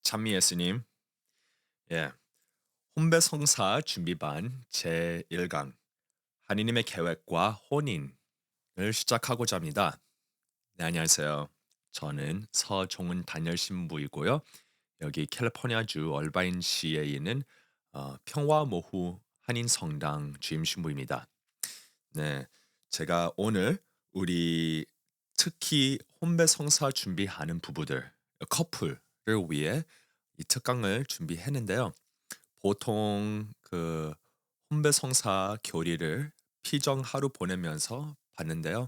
찬미 예수님, 예, 혼배성사 준비반 제1강 하느님의 계획과 혼인을 시작하고자 합니다. 네, 안녕하세요. 저는 서종은 단열 신부이고요. 여기 캘리포니아주 얼바인시에 있는 평화모후 한인 성당 주임 신부입니다. 네, 제가 오늘 우리 특히 혼배성사 준비하는 부부들, 커플을 위해 이 특강을 준비했는데요. 보통 그 혼배성사 교리를 피정 하루 보내면서 봤는데요.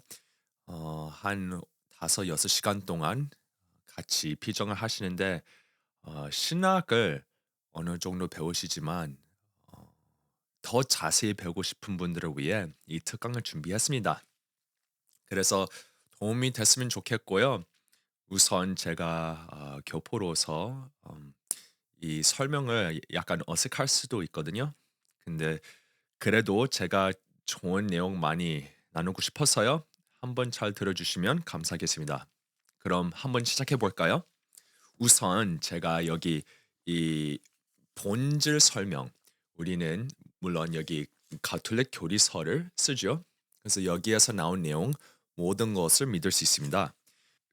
한 5-6시간 동안 같이 피정을 하시는데 신학을 어느 정도 배우시지만 어 더 자세히 배우고 싶은 분들을 위해 이 특강을 준비했습니다. 그래서 도움이 됐으면 좋겠고요. 우선 제가 교포로서 이 설명을 약간 어색할 수도 있거든요. 근데 그래도 제가 좋은 내용 많이 나누고 싶어서요. 한번 잘 들어주시면 감사하겠습니다. 그럼 한번 시작해 볼까요? 우선 제가 여기 이 본질 설명, 우리는 물론 여기 가톨릭 교리서를 쓰죠. 그래서 여기에서 나온 내용 모든 것을 믿을 수 있습니다.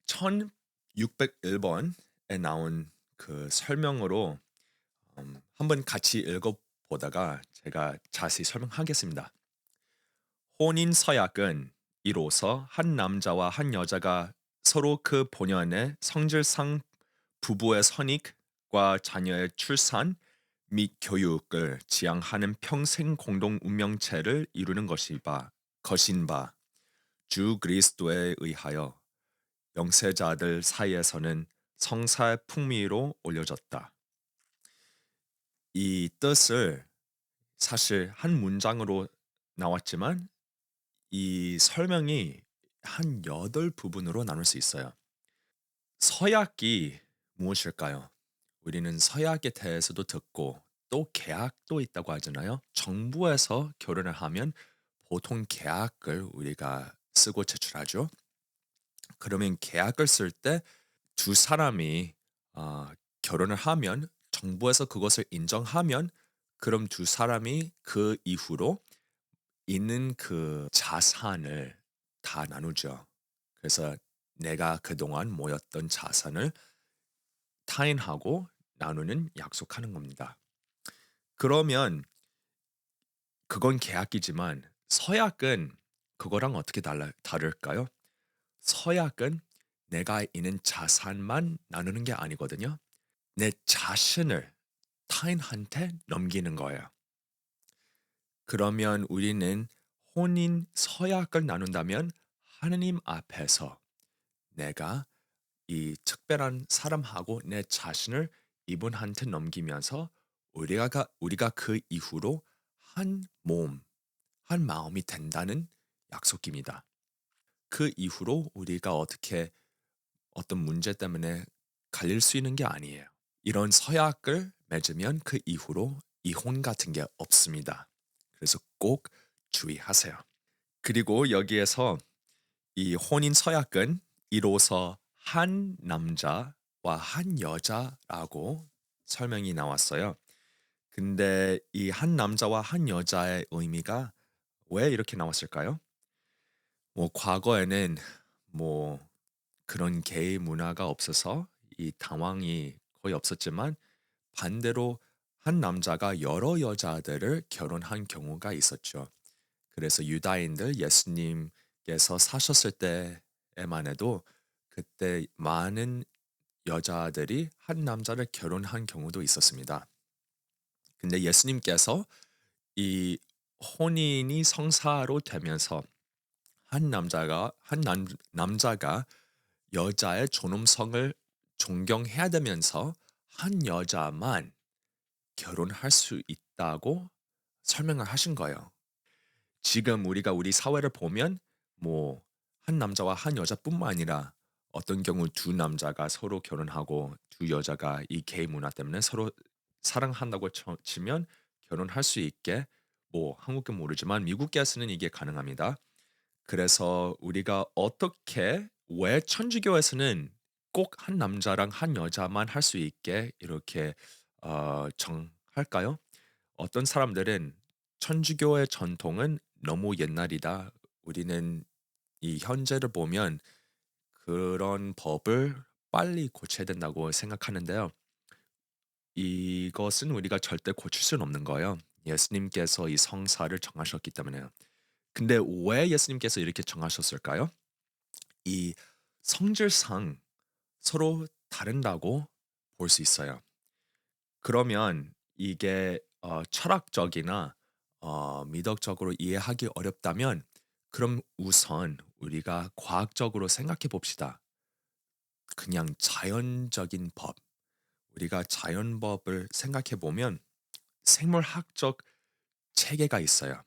1601번에 나온 그 설명으로 한번 같이 읽어보다가 제가 자세히 설명하겠습니다. 혼인 서약은 이로써 한 남자와 한 여자가 서로 그 본연의 성질상 부부의 선익과 자녀의 출산 및 교육을 지향하는 평생 공동 운명체를 이루는 것인 바, 주 그리스도에 의하여 영세자들 사이에서는 성사의 풍미로 올려졌다. 이 뜻을 사실 한 문장으로 나왔지만 이 설명이 한 8부분으로 나눌 수 있어요. 서약이 무엇일까요? 우리는 서약에 대해서도 듣고 또 계약도 있다고 하잖아요. 정부에서 결혼을 하면 보통 계약을 우리가 쓰고 제출하죠. 그러면 계약을 쓸 때 두 사람이 어, 결혼을 하면 정부에서 그것을 인정하면 그럼 두 사람이 그 이후로 있는 그 자산을 다 나누죠. 그래서 내가 그동안 모였던 자산을 타인하고 나누는 약속하는 겁니다. 그러면 그건 계약이지만 서약은 그거랑 어떻게 다를까요? 서약은 내가 있는 자산만 나누는 게 아니거든요. 내 자신을 타인한테 넘기는 거예요. 그러면 우리는 혼인 서약을 나눈다면 하느님 앞에서 내가 이 특별한 사람하고 내 자신을 이분한테 넘기면서 우리가 그 이후로 한 몸, 한 마음이 된다는 약속입니다. 그 이후로 우리가 어떻게 어떤 문제 때문에 갈릴 수 있는 게 아니에요. 이런 서약을 맺으면 그 이후로 이혼 같은 게 없습니다. 그래서 꼭 주의하세요. 그리고 여기에서 이 혼인 서약은 이로써 한 남자와 한 여자라고 설명이 나왔어요. 근데 이 한 남자와 한 여자의 의미가 왜 이렇게 나왔을까요? 뭐 과거에는 뭐 그런 게이 문화가 없어서 이 당황이 거의 없었지만 반대로 한 남자가 여러 여자들을 결혼한 경우가 있었죠. 그래서 유다인들 예수님께서 사셨을 때에만 해도 그때 많은 여자들이 한 남자를 결혼한 경우도 있었습니다. 근데 예수님께서 이 혼인이 성사로 되면서 남자가 여자의 존엄성을 존경해야 되면서 한 여자만 결혼할 수 있다고 설명을 하신 거예요. 지금 우리가 우리 사회를 보면 뭐 한 남자와 한 여자뿐만 아니라 어떤 경우 두 남자가 서로 결혼하고 두 여자가 이 게이 문화 때문에 서로 사랑한다고 치면 결혼할 수 있게 뭐 한국은 모르지만 미국에서는 이게 가능합니다. 그래서 우리가 어떻게 왜 천주교에서는 꼭 한 남자랑 한 여자만 할 수 있게 이렇게 정할까요? 어떤 사람들은 천주교의 전통은 너무 옛날이다. 우리는 이 현재를 보면 그런 법을 빨리 고쳐야 된다고 생각하는데요. 이것은 우리가 절대 고칠 수는 없는 거예요. 예수님께서 이 성사를 정하셨기 때문에요. 근데 왜 예수님께서 이렇게 정하셨을까요? 이 성질상 서로 다른다고 볼 수 있어요. 그러면 이게 철학적이나 미덕적으로 이해하기 어렵다면 그럼 우선 우리가 과학적으로 생각해 봅시다. 그냥 자연적인 법. 우리가 자연법을 생각해 보면 생물학적 체계가 있어요.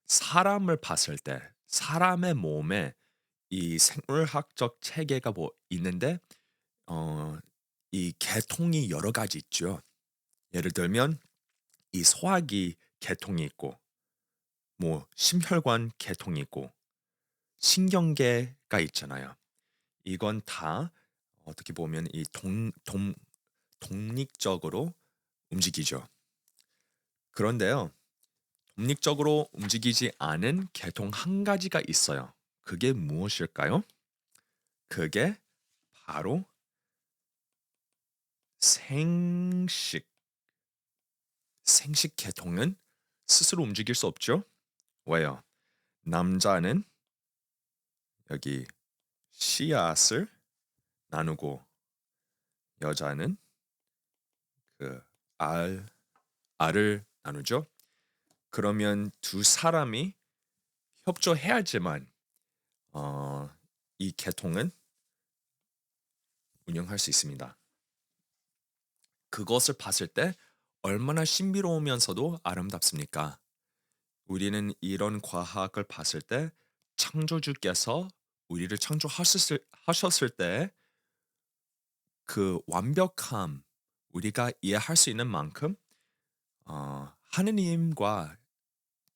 사람을 봤을 때 사람의 몸에 이 생물학적 체계가 뭐 있는데 어 이 계통이 여러 가지 있죠. 예를 들면 이 소화기 계통이 있고 뭐 심혈관 계통이 있고 신경계가 있잖아요. 이건 다 어떻게 보면 이 독립적으로 움직이죠. 그런데요. 독립적으로 움직이지 않은 계통 한 가지가 있어요. 그게 무엇일까요? 그게 바로 생식. 생식 계통은 스스로 움직일 수 없죠. 왜요? 남자는 여기 씨앗을 나누고 여자는 그 알, 알을 나누죠. 그러면 두 사람이 협조해야지만 어, 이 계통은 운영할 수 있습니다. 그것을 봤을 때 얼마나 신비로우면서도 아름답습니까? 우리는 이런 과학을 봤을 때 창조주께서 우리를 하셨을 때 그 완벽함 우리가 이해할 수 있는 만큼 하느님과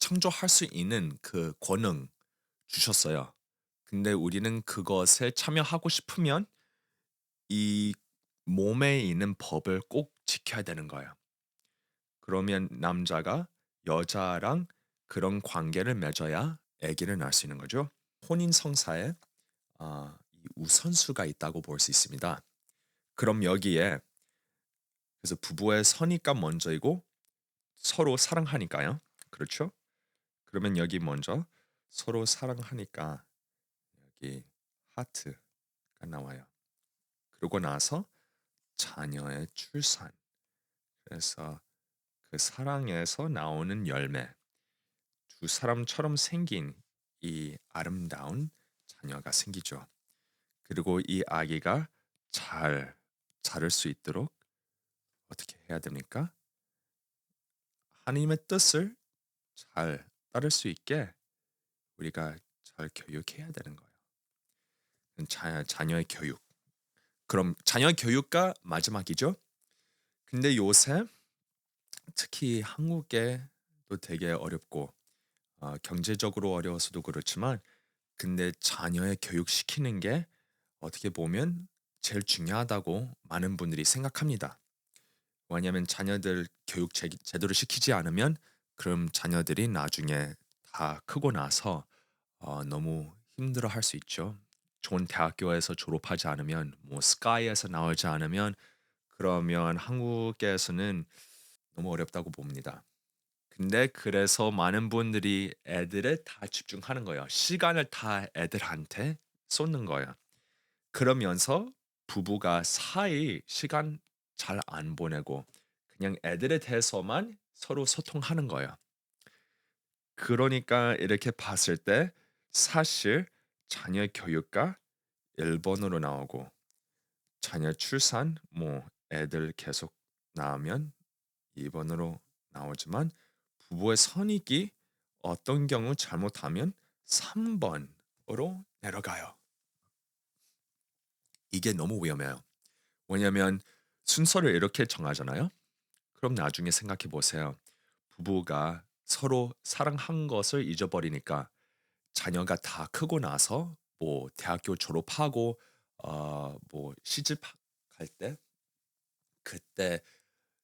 창조할 수 있는 그 권능 주셨어요. 근데 우리는 그것에 참여하고 싶으면 이 몸에 있는 법을 꼭 지켜야 되는 거예요. 그러면 남자가 여자랑 그런 관계를 맺어야 아기를 낳을 수 있는 거죠. 혼인 성사에 이 우선수가 있다고 볼 수 있습니다. 그럼 여기에 그래서 부부의 선의가 먼저이고 서로 사랑하니까요. 그렇죠? 그러면 여기 먼저 서로 사랑하니까 여기 하트가 나와요. 그러고 나서 자녀의 출산. 그래서 그 사랑에서 나오는 열매. 두 사람처럼 생긴 이 아름다운 자녀가 생기죠. 그리고 이 아기가 잘 자랄 수 있도록 어떻게 해야 됩니까? 하나님의 뜻을 잘 따를 수 있게 우리가 잘 교육해야 되는 거예요. 자녀의 교육. 그럼 자녀 교육가 마지막이죠. 근데 요새 특히 한국에 또 되게 어렵고 경제적으로 어려워서도 그렇지만 근데 자녀의 교육시키는 게 어떻게 보면 제일 중요하다고 많은 분들이 생각합니다. 왜냐하면 자녀들 교육 제대로 시키지 않으면 그럼 자녀들이 나중에 다 크고 나서 너무 힘들어할 수 있죠. 좋은 대학교에서 졸업하지 않으면 뭐 스카이에서 나오지 않으면 그러면 한국에서는 너무 어렵다고 봅니다. 근데 그래서 많은 분들이 애들에 다 집중하는 거예요. 시간을 다 애들한테 쏟는 거예요. 그러면서 부부가 사이 시간 잘 안 보내고 그냥 애들에 대해서만 서로 소통하는 거예요. 그러니까 이렇게 봤을 때 사실 자녀 교육과 1번으로 나오고 자녀 출산 뭐 애들 계속 낳으면 2번으로 나오지만 부부의 선익이 어떤 경우 잘못하면 3번으로 내려가요. 이게 너무 위험해요. 왜냐면 순서를 이렇게 정하잖아요. 그럼 나중에 생각해 보세요. 부부가 서로 사랑한 것을 잊어버리니까 자녀가 다 크고 나서 뭐 대학교 졸업하고 뭐 시집갈 때 그때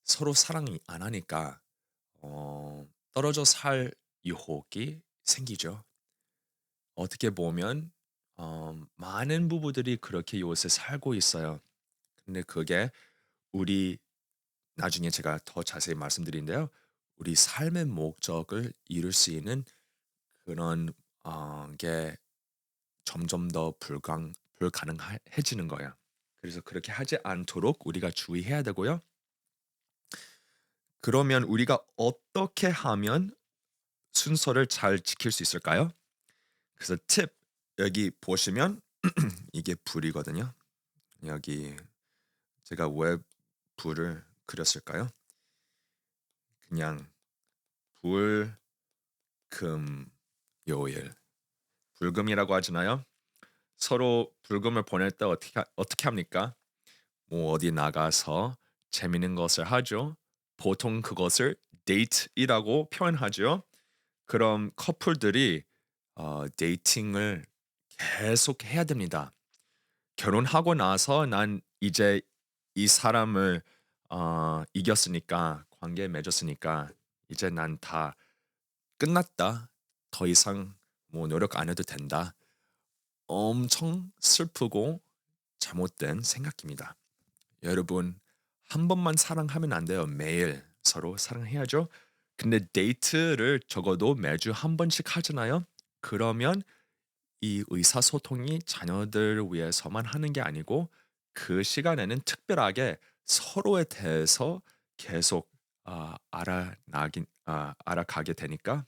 서로 사랑이 안 하니까 떨어져 살 유혹이 생기죠. 어떻게 보면 많은 부부들이 그렇게 요새 살고 있어요. 근데 그게 우리 나중에 제가 더 자세히 말씀드린대요. 우리 삶의 목적을 이룰 수 있는 그런 게 점점 더 불가능해지는 거예요. 그래서 그렇게 하지 않도록 우리가 주의해야 되고요. 그러면 우리가 어떻게 하면 순서를 잘 지킬 수 있을까요? 그래서 팁 여기 보시면 이게 불이거든요. 여기 제가 왜 불을 그렸을까요? 그냥 불, 금, 요일. 불금이라고 하잖아요. 서로 불금을 보낼 때 어떻게 합니까? 뭐 어디 나가서 재밌는 것을 하죠. 보통 그것을 데이트이라고 표현하죠. 그럼 커플들이 데이팅을 계속 해야 됩니다. 결혼하고 나서 난 이제 이 사람을 이겼으니까 관계 맺었으니까 이제 난 다 끝났다. 더 이상 뭐 노력 안 해도 된다. 엄청 슬프고 잘못된 생각입니다. 여러분 한 번만 사랑하면 안 돼요. 매일 서로 사랑해야죠. 근데 데이트를 적어도 매주 한 번씩 하잖아요. 그러면 이 의사소통이 자녀들을 위해서만 하는 게 아니고 그 시간에는 특별하게 서로에 대해서 계속 알아가게 되니까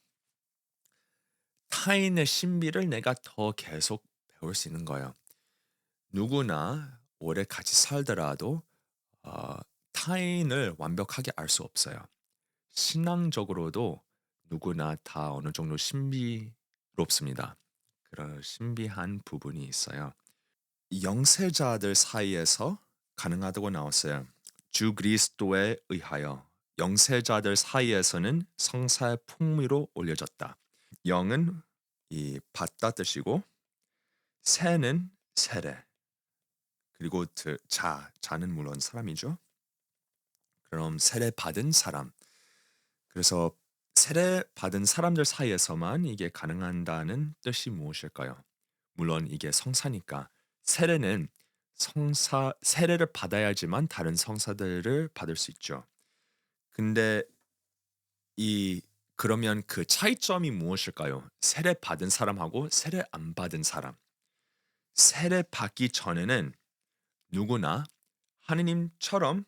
타인의 신비를 내가 더 계속 배울 수 있는 거예요. 누구나 오래 같이 살더라도 어, 타인을 완벽하게 알 수 없어요. 신앙적으로도 누구나 다 어느 정도 신비롭습니다. 그런 신비한 부분이 있어요. 영세자들 사이에서 가능하다고 나왔어요. 주 그리스도에 의하여 영세자들 사이에서는 성사의 풍미로 올려졌다. 영은 이 받다 뜻이고 세는 세례 그리고 자는 물론 사람이죠. 그럼 세례 받은 사람. 그래서 세례 받은 사람들 사이에서만 이게 가능한다는 뜻이 무엇일까요? 물론 이게 성사니까 세례는 성사 세례를 받아야지만 다른 성사들을 받을 수 있죠. 근데 이 그러면 그 차이점이 무엇일까요? 세례 받은 사람하고 세례 안 받은 사람. 세례 받기 전에는 누구나 하느님처럼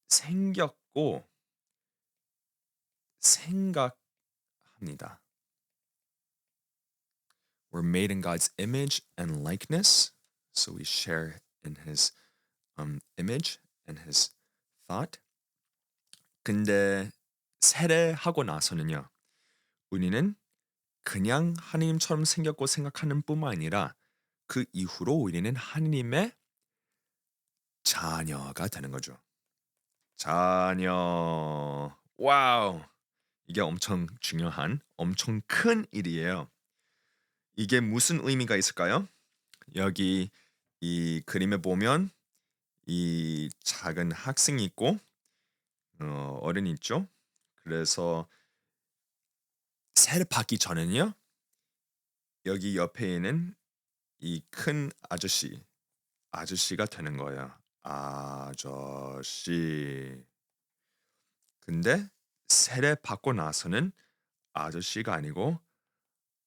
생겼고 생각합니다. We're made in God's image and likeness, so we share in His image and His thought. 근데 세례하고 나서는요, 우리는 그냥 하느님처럼 생겼고 생각하는 뿐만 아니라 그 이후로 우리는 하느님의 자녀가 되는 거죠. 자녀. 와우. 이게 엄청 중요한, 엄청 큰 일이에요. 이게 무슨 의미가 있을까요? 여기 이 그림에 보면 이 작은 학생이 있고 어른이 있죠. 그래서 세를 받기 전에는요. 여기 옆에 있는 이 큰 아저씨가 되는 거예요. 아저씨. 근데 세례 받고 나서는 아저씨가 아니고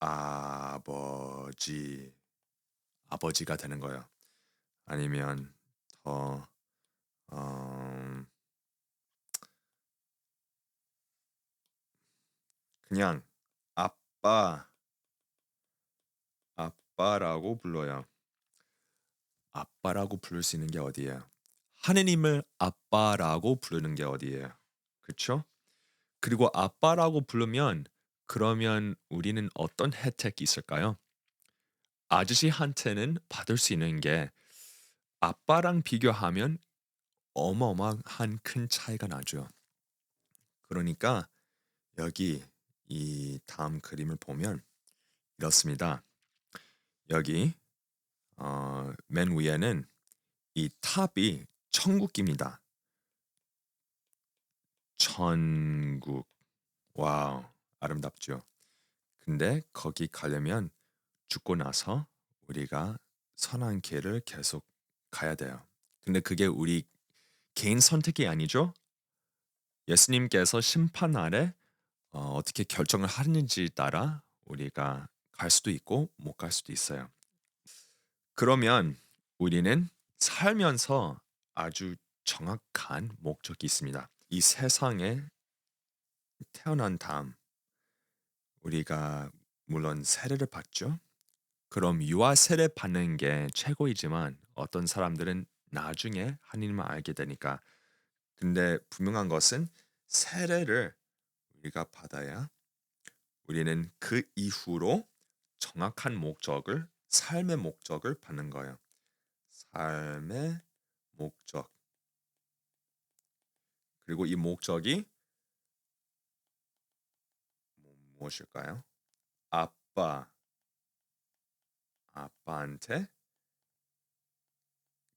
아버지, 아버지가 되는 거예요. 아니면 더 음, 그냥 아빠, 아빠라고 불러요. 아빠라고 부를 수 있는 게 어디예요? 하느님을 아빠라고 부르는 게 어디예요? 그쵸? 그리고 아빠라고 부르면 그러면 우리는 어떤 혜택이 있을까요? 아저씨한테는 받을 수 있는 게 아빠랑 비교하면 어마어마한 큰 차이가 나죠. 그러니까 여기 이 다음 그림을 보면 이렇습니다. 여기 맨 위에는 이 탑이 천국입니다. 천국. 와우, 아름답죠. 근데 거기 가려면 죽고 나서 우리가 선한 길을 계속 가야 돼요. 근데 그게 우리 개인 선택이 아니죠. 예수님께서 심판 날에 어떻게 결정을 하는지 따라 우리가 갈 수도 있고 못 갈 수도 있어요. 그러면 우리는 살면서 아주 정확한 목적이 있습니다. 이 세상에 태어난 다음 우리가 물론 세례를 받죠. 그럼 유아 세례 받는 게 최고이지만 어떤 사람들은 나중에 하나님을 알게 되니까. 근데 분명한 것은 세례를 우리가 받아야 우리는 그 이후로 정확한 목적을, 삶의 목적을 받는 거예요. 삶의 목적. 그리고 이 목적이 무엇일까요? 아빠한테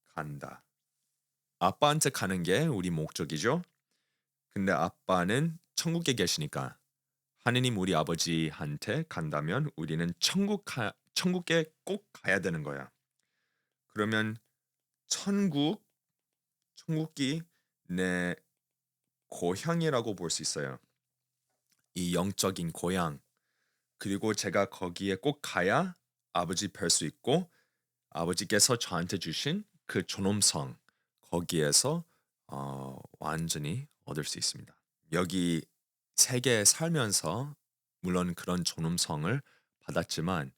간다. 아빠한테 가는 게 우리 목적이죠. 근데 아빠는 천국에 계시니까 하느님 우리 아버지한테 간다면 우리는 천국에 꼭 가야 되는 거야. 그러면 천국이 내 고향이라고 볼 수 있어요. 이 영적인 고향. 그리고 제가 거기에 꼭 가야 아버지 뵐 수 있고 아버지께서 저한테 주신 그 존엄성 거기에서 완전히 얻을 수 있습니다. 여기 세계에 살면서 물론 그런 존엄성을 받았지만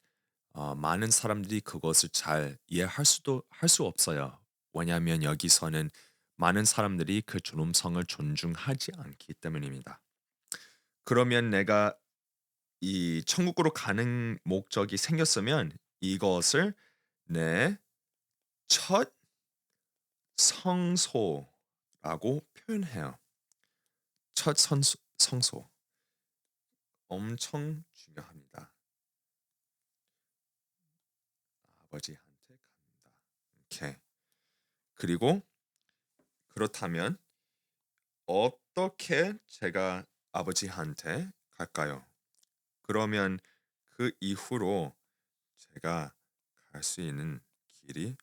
많은 사람들이 그것을 잘 이해할 수도 할 수 없어요. 왜냐하면 여기서는 많은 사람들이 그 존엄성을 존중하지 않기 때문입니다. 그러면 내가 이 천국으로 가는 목적이 생겼으면 이것을 내 첫 성소라고 표현해요. 첫 성소. 엄청 중요합니다. 아버지한테 간다. 오케이. 그리고 그렇다면 어떻게 제가 아버지한테 갈까요? 그러면 그 이후로 제가 갈 수 있는 길이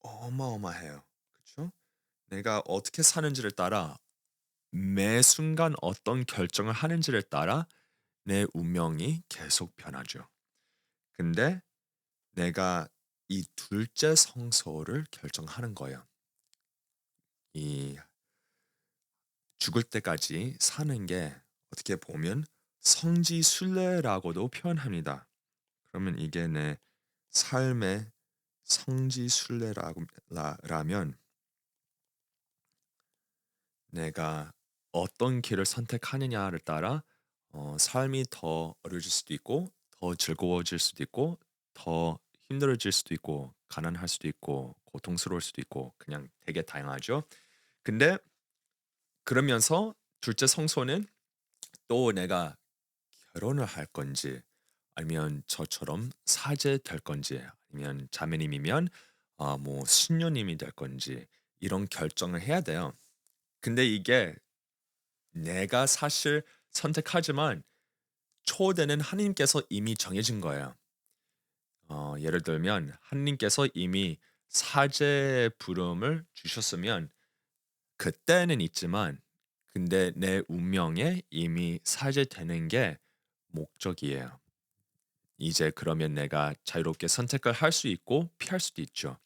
어마어마해요. 그쵸? 내가 어떻게 사는지를 따라 매 순간 어떤 결정을 하는지를 따라 내 운명이 계속 변하죠. 근데 내가 이 둘째 성소를 결정하는 거예요. 이 죽을 때까지 사는 게 어떻게 보면 성지순례라고도 표현합니다. 그러면 이게 내 삶의 성지순례라면 내가 어떤 길을 선택하느냐를 따라 삶이 더 어려질 수도 있고 더 즐거워질 수도 있고 더 힘들어질 수도 있고 가난할 수도 있고 고통스러울 수도 있고 그냥 되게 다양하죠. 근데 그러면서 둘째 성소는 또 내가 결혼을 할 건지 아니면 저처럼 사제 될 건지 아니면 자매님이면 뭐 신녀님이 될 건지 이런 결정을 해야 돼요. 근데 이게 내가 사실 선택하지만 초대는 하나님께서 이미 정해진 거예요. 예를 들면 하나님께서 이미 사제 부름을 주셨으면 그때는 있지만 근데 내 운명에 이미 사제되는 게 목적이에요. 이제 그러면 내가 자유롭게 선택을 할 수 있고 피할 수도 있죠.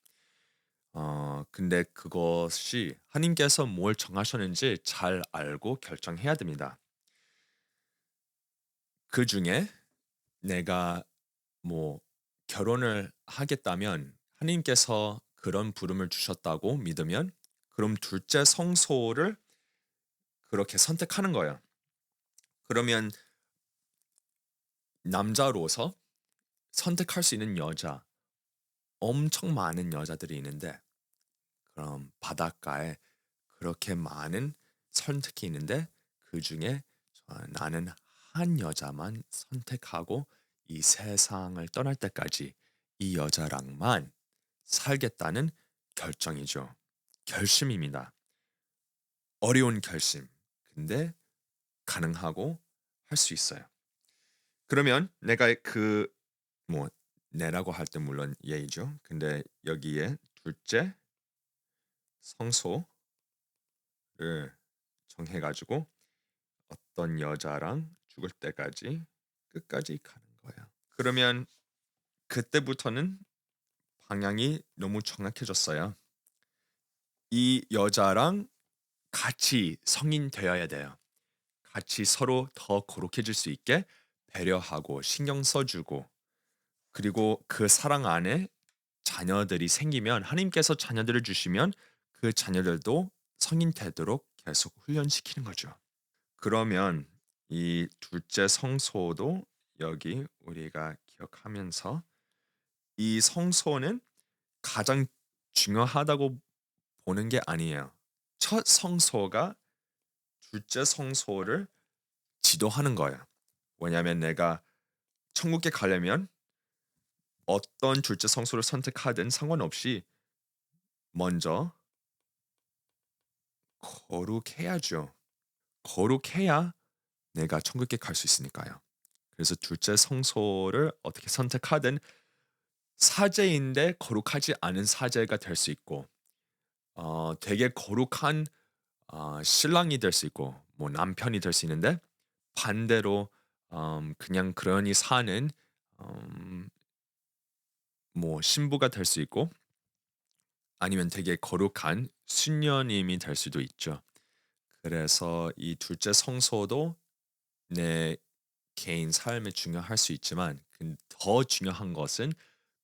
근데 그것이 하나님께서 뭘 정하셨는지 잘 알고 결정해야 됩니다. 그중에 내가 뭐 결혼을 하겠다면 하나님께서 그런 부름을 주셨다고 믿으면 그럼 둘째 성소를 그렇게 선택하는 거예요. 그러면 남자로서 선택할 수 있는 여자 엄청 많은 여자들이 있는데 그럼 바닷가에 그렇게 많은 선택이 있는데 그중에 나는 한 여자만 선택하고 이 세상을 떠날 때까지 이 여자랑만 살겠다는 결정이죠. 결심입니다. 어려운 결심. 근데 가능하고 할 수 있어요. 그러면 내가 뭐 내라고 할 때 물론 예의죠. 근데 여기에 둘째 성소를 정해 가지고 어떤 여자랑 죽을 때까지 끝까지 가는 거예요. 그러면 그때부터는 방향이 너무 정확해졌어요. 이 여자랑 같이 성인 되어야 돼요. 같이 서로 더 거룩해질 수 있게 배려하고 신경 써 주고, 그리고 그 사랑 안에 자녀들이 생기면 하나님께서 자녀들을 주시면 그 자녀들도 성인 되도록 계속 훈련시키는 거죠. 그러면 이 둘째 성소도 여기 우리가 기억하면서, 이 성소는 가장 중요하다고 보는 게 아니에요. 첫 성소가 둘째 성소를 지도하는 거예요. 왜냐하면 내가 천국에 가려면 어떤 둘째 성소를 선택하든 상관없이 먼저 거룩해야죠. 거룩해야 내가 천국에 갈 수 있으니까요. 그래서 둘째 성소를 어떻게 선택하든 사제인데 거룩하지 않은 사제가 될 수 있고, 되게 거룩한 신랑이 될 수 있고, 뭐 남편이 될 수 있는데, 반대로 그냥 그러니 사는 음 뭐 신부가 될 수 있고, 아니면 되게 거룩한 수녀님이 될 수도 있죠. 그래서 이 둘째 성소도 내 개인 삶에 중요할 수 있지만, 더 중요한 것은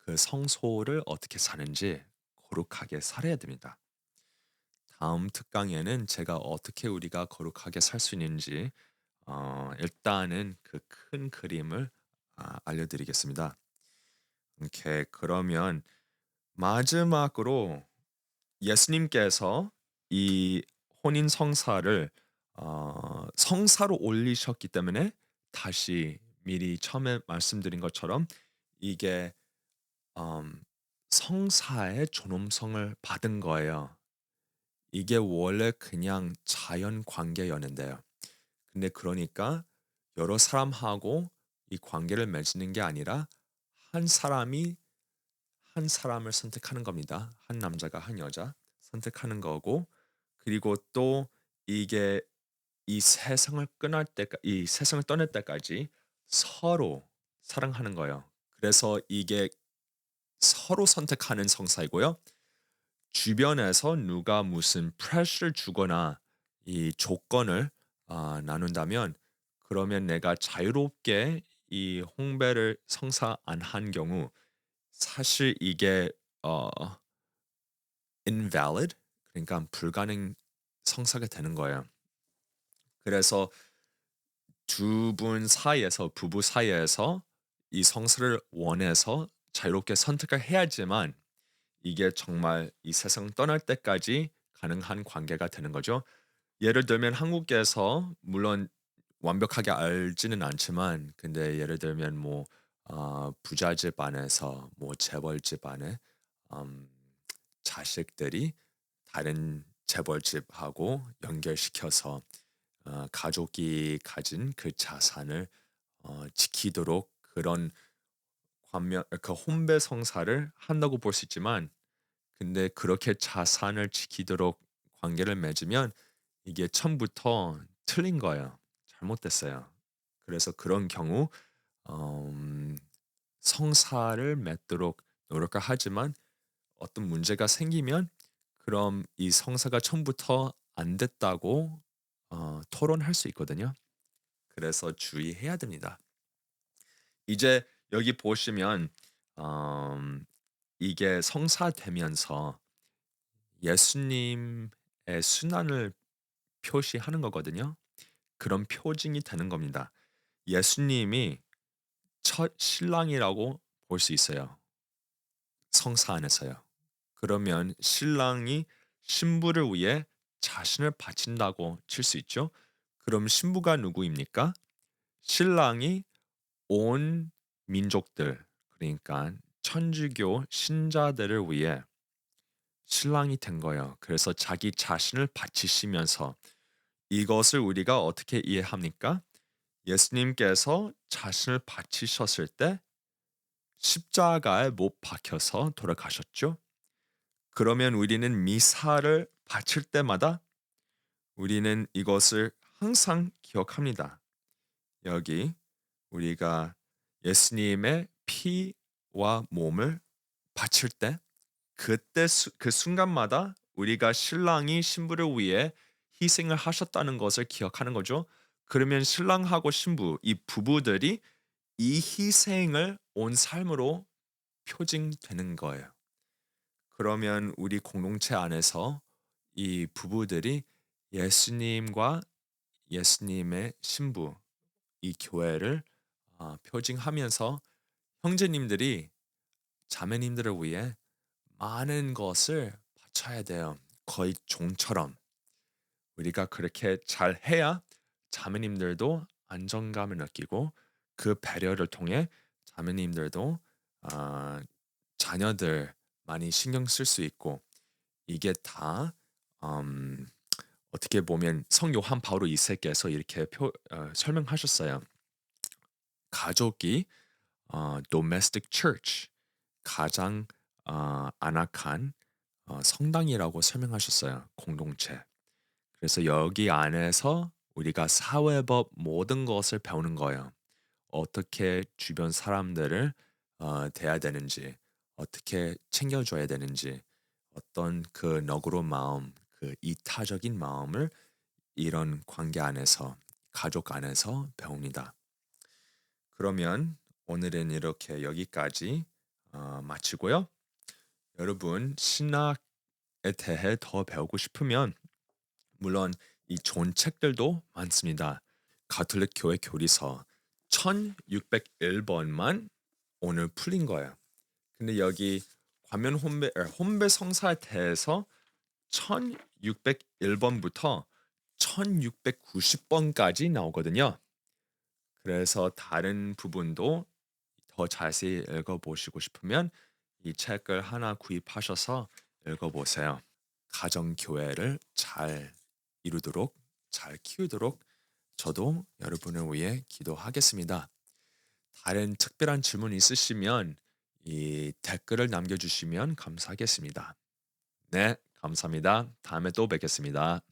그 성소를 어떻게 사는지 거룩하게 살아야 됩니다. 다음 특강에는 제가 어떻게 우리가 거룩하게 살 수 있는지 일단은 그 큰 그림을 알려드리겠습니다. 이렇게 그러면 마지막으로 예수님께서 이 혼인 성사를 성사로 올리셨기 때문에, 다시 미리 처음에 말씀드린 것처럼 이게 음 성사의 존엄성을 받은 거예요. 이게 원래 그냥 자연 관계였는데요. 근데 그러니까 여러 사람하고 이 관계를 맺는 게 아니라 한 사람이 한 사람을 선택하는 겁니다. 한 남자가 한 여자 선택하는 거고, 그리고 또 이게 이 세상을 떠날 때까지 서로 사랑하는 거예요. 그래서 이게 서로 선택하는 성사이고요. 주변에서 누가 무슨 프레셔를 주거나 이 조건을 나눈다면, 그러면 내가 자유롭게 이 홍배를 성사 안 한 경우 사실 이게 어 invalid, 그러니까 불가능 성사가 되는 거예요. 그래서 두 분 사이에서, 부부 사이에서 이 성사를 원해서 자유롭게 선택을 해야지만 이게 정말 이 세상 떠날 때까지 가능한 관계가 되는 거죠. 예를 들면 한국에서 물론 완벽하게 알지는 않지만, 근데 예를 들면 뭐 부잣집 안에서 뭐 재벌집 안에 음 자식들이 다른 재벌집하고 연결시켜서 가족이 가진 그 자산을 지키도록 그런 그 혼배 성사를 한다고 볼 수 있지만, 근데 그렇게 자산을 지키도록 관계를 맺으면 이게 처음부터 틀린 거예요. 잘못됐어요. 그래서 그런 경우 음 성사를 맺도록 노력을 하지만, 어떤 문제가 생기면 그럼 이 성사가 처음부터 안 됐다고 토론할 수 있거든요. 그래서 주의해야 됩니다. 이제 여기 보시면 음 이게 성사되면서 예수님의 순환을 표시하는 거거든요. 그런 표징이 되는 겁니다. 예수님이 첫 신랑이라고 볼 수 있어요, 성사 안에서요. 그러면 신랑이 신부를 위해 자신을 바친다고 칠 수 있죠. 그럼 신부가 누구입니까? 신랑이 온 민족들, 그러니까 천주교 신자들을 위해 신랑이 된 거예요. 그래서 자기 자신을 바치시면서 이것을 우리가 어떻게 이해합니까? 예수님께서 자신을 바치셨을 때 십자가에 못 박혀서 돌아가셨죠. 그러면 우리는 미사를 바칠 때마다 우리는 이것을 항상 기억합니다. 여기 우리가 예수님의 피와 몸을 바칠 때 그때 그 순간마다 우리가 신랑이 신부를 위해 희생을 하셨다는 것을 기억하는 거죠. 그러면 신랑하고 신부 이 부부들이 이 희생을 온 삶으로 표징되는 거예요. 그러면 우리 공동체 안에서 이 부부들이 예수님과 예수님의 신부 이 교회를 표징하면서 형제님들이 자매님들을 위해 많은 것을 바쳐야 돼요. 거의 종처럼. 우리가 그렇게 잘 해야 자매님들도 안정감을 느끼고 그 배려를 통해 자매님들도 아, 자녀들 많이 신경 쓸 수 있고 이게 다 음, 어떻게 보면 성 요한 바오로 2세께서 이렇게 설명하셨어요. 가족이 domestic church 가장 안악한 성당이라고 설명하셨어요. 공동체. 그래서 여기 안에서 우리가 사회법 모든 것을 배우는 거예요. 어떻게 주변 사람들을 대해야 되는지, 어떻게 챙겨줘야 되는지, 어떤 그 너그러운 마음, 그 이타적인 마음을 이런 관계 안에서, 가족 안에서 배웁니다. 그러면 오늘은 이렇게 여기까지 마치고요. 여러분 신학에 대해 더 배우고 싶으면 물론 이 좋은 책들도 많습니다. 가톨릭 교회 교리서 1601번만 오늘 풀린 거예요. 근데 여기 과면 혼배 성사에 대해서 1601번부터 1690번까지 나오거든요. 그래서 다른 부분도 더 자세히 읽어보시고 싶으면 이 책을 하나 구입하셔서 읽어보세요. 가정교회를 잘 이루도록 잘 키우도록 저도 여러분을 위해 기도하겠습니다. 다른 특별한 질문 있으시면 이 댓글을 남겨주시면 감사하겠습니다. 네, 감사합니다. 다음에 또 뵙겠습니다.